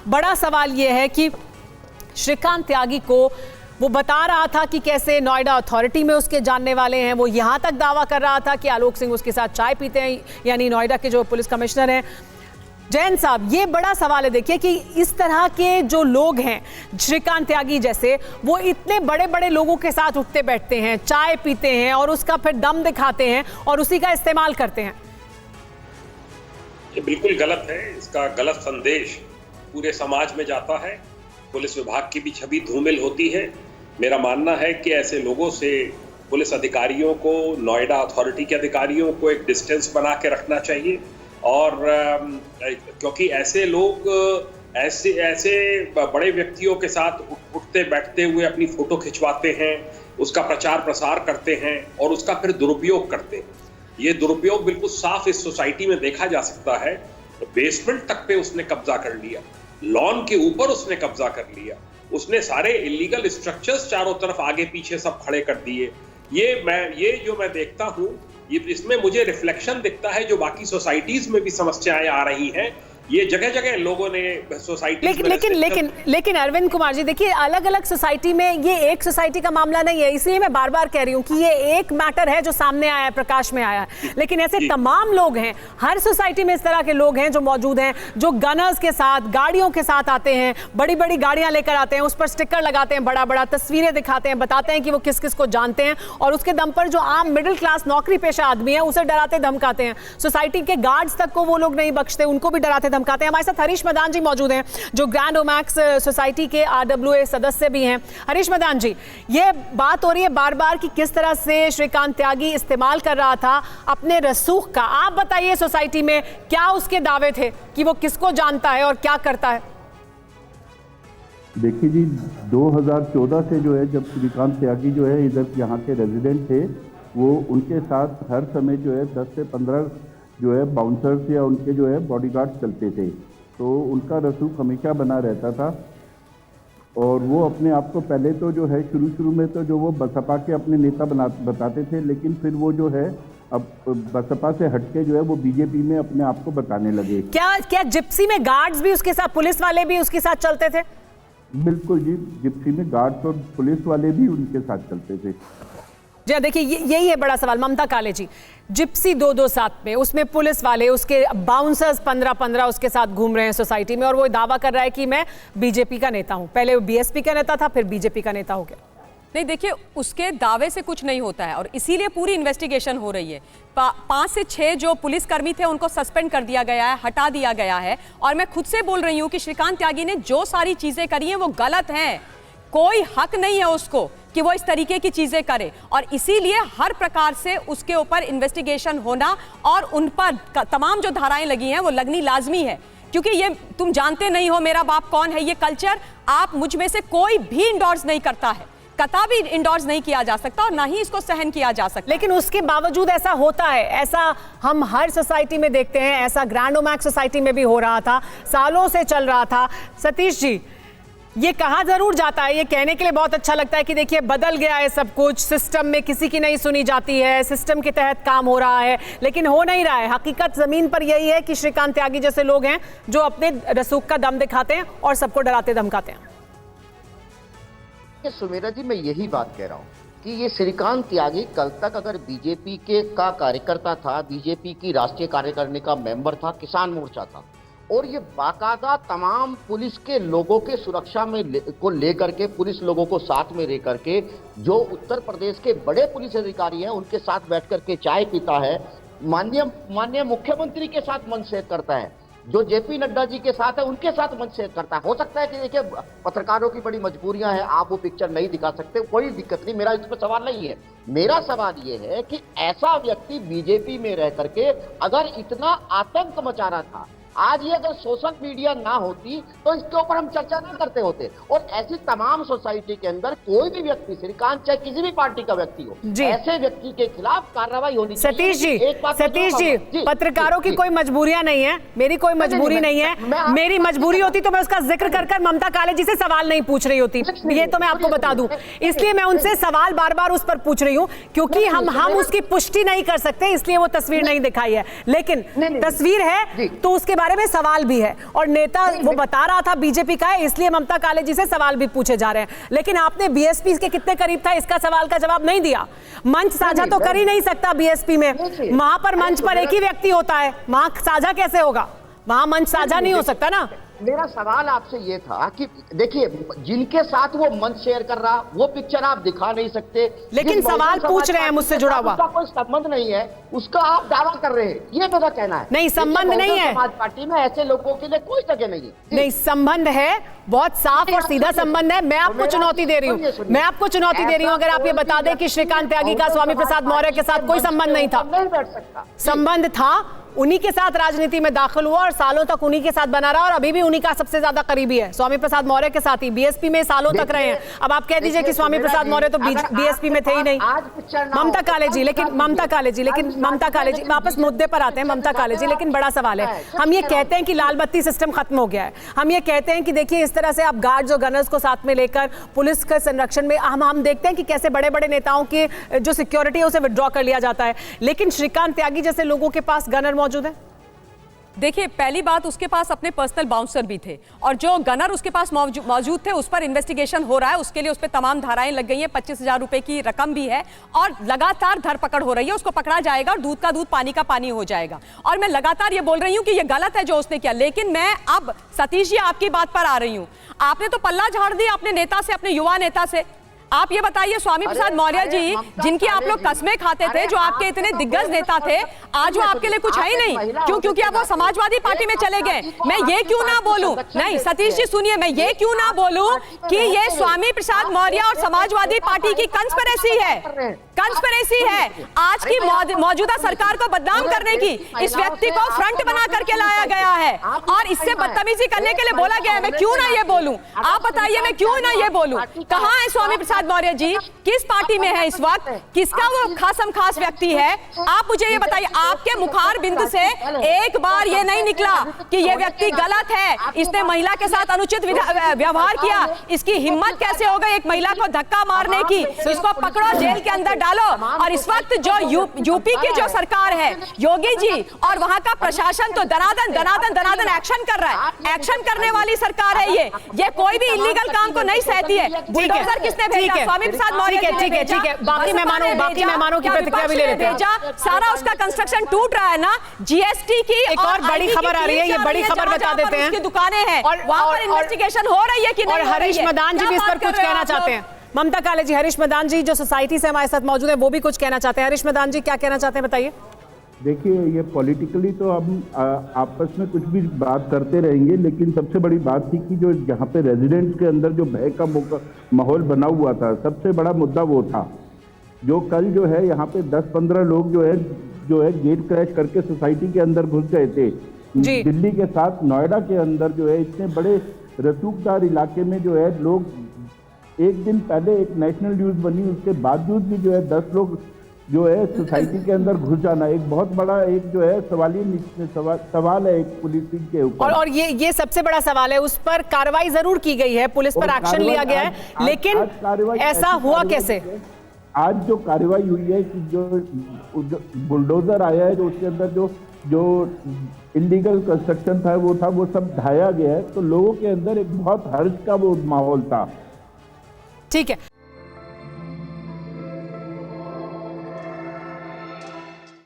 बड़ा सवाल यह है कि श्रीकांत त्यागी को वो बता रहा था कि कैसे नोएडा अथॉरिटी में उसके जानने वाले हैं, वो यहाँ तक दावा कर रहा था कि आलोक सिंह उसके साथ चाय पीते हैं, यानी नोएडा के जो पुलिस कमिश्नर हैं। जयंत साहब, ये बड़ा सवाल है देखिए कि इस तरह के जो लोग हैं श्रीकांत त्यागी जैसे, वो इतने बड़े बड़े लोगों के साथ उठते बैठते हैं, चाय पीते हैं और उसका फिर दम दिखाते हैं और उसी का इस्तेमाल करते हैं। ये बिल्कुल गलत है। इसका गलत संदेश पूरे समाज में जाता है। पुलिस विभाग की भी छवि धूमिल होती है। मेरा मानना है कि ऐसे लोगों से पुलिस अधिकारियों को, नोएडा अथॉरिटी के अधिकारियों को एक डिस्टेंस बना के रखना चाहिए। और क्योंकि ऐसे लोग ऐसे बड़े व्यक्तियों के साथ उठते बैठते हुए अपनी फोटो खिंचवाते हैं, उसका प्रचार प्रसार करते हैं और उसका फिर दुरुपयोग करते हैं। ये दुरुपयोग बिल्कुल साफ इस सोसाइटी में देखा जा सकता है। बेसमेंट तक पे उसने कब्जा कर लिया, लॉन के ऊपर उसने कब्जा कर लिया, उसने सारे इलीगल स्ट्रक्चर्स चारों तरफ आगे पीछे सब खड़े कर दिए। ये जो मैं देखता हूं, ये इसमें मुझे रिफ्लेक्शन दिखता है जो बाकी सोसाइटीज में भी समस्याएं आ रही हैं। ये जगह जगह लोगों ने सोसाइटी लेकिन अरविंद कुमार जी देखिए, अलग अलग सोसाइटी में, ये एक सोसाइटी का मामला नहीं है, इसलिए मैं बार बार कह रही हूँ कि ये एक मैटर है जो सामने आया है, प्रकाश में आया है, लेकिन ऐसे तमाम लोग हैं, हर सोसाइटी में इस तरह के लोग हैं जो मौजूद हैं, जो गनर्स के साथ, गाड़ियों के साथ आते हैं, बड़ी बड़ी गाड़ियां लेकर आते हैं, उस पर स्टिकर लगाते हैं, बड़ा बड़ा तस्वीरें दिखाते हैं, बताते हैं कि वो किस किस को जानते हैं और उसके दम पर जो आम मिडिल क्लास नौकरी पेशा आदमी है उसे डराते धमकाते हैं। सोसाइटी के गार्ड्स तक को वो लोग नहीं बख्शते, उनको भी डराते धमकाते हैं। हमारे साथ हरीश मदान जी मौजूद हैं जो ग्रैंड ओमैक्स सोसाइटी के RWA सदस्य भी हैं। हरीश मदान जी, ये बात हो रही है बार बार कि किस तरह से श्रीकांत त्यागी इस्तेमाल कर रहा था अपने रसूख का। आप बताइए, सोसाइटी में क्या उसके दावे थे कि वो किसको जानता है और क्या करता है? देखिए जी, 2014 से जो है, जब श्रीकांत त्यागी जो है इधर यहाँ के रेजिडेंट थे, वो उनके साथ हर समय जो है 10 से 15 जो है बाउंसर्स या उनके जो है बॉडीगार्ड चलते थे, तो उनका रसूख हमेशा बना रहता था। और वो अपने आप को पहले तो जो है शुरू में तो जो वो बसपा के अपने नेता बताते थे, लेकिन फिर वो जो है अब बसपा से हटके जो है वो बीजेपी में अपने आप को बताने लगे। क्या जिप्सी में गार्ड्स भी उसके साथ, पुलिस वाले भी उसके साथ चलते थे? बिल्कुल जी, जिप्सी में गार्ड्स और पुलिस वाले भी उनके साथ चलते थे। जी देखिए, यही है बड़ा सवाल। ममता काले जी, जिप्सी 2-2 साथ में, उसमें पुलिस वाले, उसके बाउंसर्स 15-15 उसके साथ घूम रहे हैं सोसाइटी में और वो दावा कर रहा है कि मैं बीजेपी का नेता हूं। पहले वो बीएसपी का नेता था, फिर बीजेपी का नेता हो गया। नहीं देखिए, उसके दावे से कुछ नहीं होता है और इसीलिए पूरी इन्वेस्टिगेशन हो रही है। 5 से 6 जो पुलिसकर्मी थे उनको सस्पेंड कर दिया गया है, हटा दिया गया है। और मैं खुद से बोल रही हूँ कि श्रीकांत त्यागी ने जो सारी चीजें करी हैं वो गलत हैं। कोई हक नहीं है उसको कि वो इस तरीके की चीजें करे और इसीलिए हर प्रकार से उसके ऊपर इन्वेस्टिगेशन होना और उन पर तमाम जो धाराएं लगी हैं वो लगनी लाजमी है। क्योंकि ये तुम जानते नहीं हो मेरा बाप कौन है, ये कल्चर आप मुझ में से कोई भी इंडोर्स नहीं करता है, कतई भी इंडोर्स नहीं किया जा सकता और ना ही इसको सहन किया जा सकता। लेकिन उसके बावजूद ऐसा होता है, ऐसा हम हर सोसाइटी में देखते हैं, ऐसा ग्रैंड ओमैक्स सोसाइटी में भी हो रहा था, सालों से चल रहा था। सतीश जी, ये कहा जरूर जाता है, ये कहने के लिए बहुत अच्छा लगता है कि देखिए बदल गया है सब कुछ, सिस्टम में किसी की नहीं सुनी जाती है, सिस्टम के तहत काम हो रहा है, लेकिन हो नहीं रहा है। हकीकत जमीन पर यही है कि श्रीकांत त्यागी जैसे लोग हैं जो अपने रसूख का दम दिखाते हैं और सबको डराते धमकाते हैं। सुमेरा जी, मैं यही बात कह रहा हूँ कि ये श्रीकांत त्यागी कल तक अगर बीजेपी का कार्यकर्ता था, बीजेपी की राष्ट्रीय कार्यकारिणी का मेंबर था, किसान मोर्चा था और ये बाकायदा तमाम पुलिस के लोगों के सुरक्षा में को लेकर के, पुलिस लोगों को साथ में लेकर के, जो उत्तर प्रदेश के बड़े पुलिस अधिकारी हैं उनके साथ बैठ करके चाय पीता है, माननीय मुख्यमंत्री के साथ मंच शेयर करता है, जो जेपी नड्डा जी के साथ है उनके साथ मंच शेयर करता है। हो सकता है कि देखिए पत्रकारों की बड़ी मजबूरियां हैं, आप वो पिक्चर नहीं दिखा सकते, कोई दिक्कत नहीं, मेरा इस पर सवाल नहीं है। मेरा सवाल ये है कि ऐसा व्यक्ति बीजेपी में रह करके अगर इतना आतंक मचा रहा था, आज ये अगर सोशल मीडिया ना होती तो इसके ऊपर हम चर्चा ना करते होते। और ऐसी तमाम सोसाइटी के अंदर कोई भी व्यक्ति, श्रीकांत चाहे किसी भी पार्टी का व्यक्ति हो, ऐसे व्यक्ति के खिलाफ कार्रवाई होनी चाहिए। सतीश जी, पत्रकारों की कोई मजबूरियां नहीं है, मेरी कोई मजबूरी नहीं है। मेरी मजबूरी होती तो मैं उसका जिक्र कर ममता काले जी से सवाल नहीं पूछ रही होती, ये तो मैं आपको बता दूं। इसलिए मैं उनसे सवाल बार बार उस पर पूछ रही हूँ क्योंकि हम उसकी पुष्टि नहीं कर सकते, इसलिए वो तस्वीर नहीं दिखाई है। लेकिन तस्वीर है तो उसके बारे में सवाल भी है और नेता वो बता रहा था बीजेपी का है, इसलिए ममता कालेजी से सवाल भी पूछे जा रहे हैं। लेकिन आपने बीएसपी के कितने करीब था इसका सवाल का जवाब नहीं दिया। मंच साझा तो कर ही नहीं सकता बीएसपी में, वहां पर मंच पर एक ही व्यक्ति होता है, वहां साझा कैसे होगा? वहां मंच साझा नहीं हो सकता ना। मेरा सवाल आपसे ये था कि देखिए, जिनके साथ वो मंच शेयर कर रहा वो पिक्चर आप दिखा नहीं सकते, लेकिन सवाल पूछ रहे हैं मुझसे जुड़ा हुआ, उसका कोई संबंध नहीं है, उसका आप दावा कर रहे हैं, ये मेरा कहना है। नहीं, संबंध नहीं है। समाज पार्टी में ऐसे लोगों के लिए कोई जगह नहीं है। नहीं, संबंध है, बहुत साफ और सीधा संबंध है। मैं आपको चुनौती दे रही हूँ, मैं आपको चुनौती दे रही हूँ, अगर आप ये बता दें कि श्रीकांत त्यागी का स्वामी प्रसाद मौर्य के साथ कोई संबंध नहीं था। नहीं बैठ सकता। संबंध था, उन्हीं के साथ राजनीति में दाखिल हुआ और सालों तक उन्हीं के साथ बना रहा और अभी भी उन्हीं का सबसे ज्यादा करीबी है। स्वामी प्रसाद मौर्य के साथ ही बीएसपी में सालों तक रहे हैं। अब आप कह दीजिए कि स्वामी प्रसाद मौर्य तो बीएसपी में थे ही नहीं। ममता कालेजी, लेकिन ममता कालेजी वापस मुद्दे पर आते हैं। ममता कालेजी, लेकिन बड़ा सवाल है, हम ये कहते हैं कि लाल बत्ती सिस्टम खत्म हो गया है, हम ये कहते हैं कि देखिए इस तरह से आप गार्ड्स और गनर्स को साथ में लेकर पुलिस के संरक्षण में हम देखते हैं कि कैसे बड़े बड़े नेताओं की जो सिक्योरिटी है उसे विड्रॉ कर लिया जाता है, लेकिन श्रीकांत त्यागी जैसे लोगों के पास गनर मौजूद है। देखिए, पहली बात, उसके पास अपने पर्सनल बाउंसर भी थे और जो गनर उसके पास मौजूद थे उस पर इन्वेस्टिगेशन हो रहा है, उसके लिए उस पर तमाम धाराएं लग गई हैं, 25,000 रुपए की रकम भी है और लगातार धरपकड़ हो रही है। उसको पकड़ा जाएगा और दूध का दूध पानी का पानी हो जाएगा। और मैं लगातार ये बोल रही हूं कि ये गलत है जो उसने किया, लेकिन मैं अब सतीश जी आपकी बात पर आ रही हूं। आपने तो पल्ला झाड़ दिया अपने नेता से, अपने युवा नेता से। आप ये बताइए, स्वामी प्रसाद मौर्य जी जिनकी आप लोग कस्में खाते थे, जो आपके इतने दिग्गज नेता थे, आज वो आपके लिए कुछ है ही नहीं। क्यों? क्योंकि अब वो समाजवादी पार्टी में चले गए। मैं ये क्यों ना बोलूं, नहीं सतीश जी सुनिए, मैं ये क्यों ना बोलूं कि ये स्वामी प्रसाद मौर्य और समाजवादी पार्टी की कंस्पिरेसी है, कंस्पिरेसी है। आज की मौजूदा सरकार को बदनाम करने की इस व्यक्ति को फ्रंट बना करके लाया गया है और इससे बदतमीजी करने के लिए बोला गया है। मैं क्यों ना ये बोलूं? आप बताइए, मैं क्यों ना ये बोलूं? कहां है स्वामी प्रसाद मौर्य जी? किस पार्टी में है इस वक्त? किसका वो खासम खास व्यक्ति है? आप मुझे ये बताइए। आपके मुखार बिंदु से एक बार ये नहीं निकला कि ये व्यक्ति गलत है, इसने महिला के साथ अनुचित व्यवहार किया। इसकी हिम्मत कैसे हो गई एक महिला को धक्का मारने की? इसको पकड़ो, जेल के अंदर डालो। और इस वक्त जो यूपी की जो सरकार है, योगी जी और वहां का प्रशासन तो दनादन एक्शन कर रहा है। एक्शन करने वाली सरकार है ये कोई भी इलीगल काम को नहीं सहती है। बुलडोजर किसने भेजा? स्वामी प्रसाद मौर्य। ठीक है, बाकी मेहमानों की प्रतिक्रिया भी ले लेते हैं। सारा उसका कंस्ट्रक्शन टूट रहा है ना। जीएसटी की एक और बड़ी खबर आ रही है, ये बड़ी खबर बता देते हैं। दुकानें हैं और वहां पर इन्वेस्टिगेशन हो रही है कि नहीं? और हरीश मदान जी भी इस पर कुछ कहना चाहते हैं। ममता कालेजी, हरीश मदान जी जो सोसाइटी से हमारे साथ मौजूद है वो भी कुछ कहना चाहते हैं। हरीश मदान जी क्या कहना चाहते हैं, बताइए। देखिए, ये पॉलिटिकली तो हम आपस में कुछ भी बात करते रहेंगे, लेकिन सबसे बड़ी बात थी कि जो यहाँ पे रेजिडेंट्स के अंदर जो भय का माहौल बना हुआ था, सबसे बड़ा मुद्दा वो था। जो कल जो है यहाँ पे 10-15 लोग जो है गेट क्रैश करके सोसाइटी के अंदर घुस गए थे। दिल्ली के साथ नोएडा के अंदर जो है इतने बड़े रसूखदार इलाके में जो है लोग, एक दिन पहले एक नेशनल न्यूज़ बनी, उसके बावजूद भी जो है 10 लोग जो है सोसाइटी के अंदर घुस जाना एक बहुत बड़ा एक जो है सवाल है एक पुलिस के ऊपर। और ये सबसे बड़ा सवाल है, उस पर कार्रवाई जरूर की गई है, पुलिस पर एक्शन लिया गया है, लेकिन ऐसा हुआ कैसे? आज जो कार्रवाई हुई है कि जो बुलडोजर आया है, जो उसके अंदर जो इलीगल कंस्ट्रक्शन था वो सब ढाया गया है, तो लोगों के अंदर एक बहुत हर्ष का वो माहौल था। ठीक है।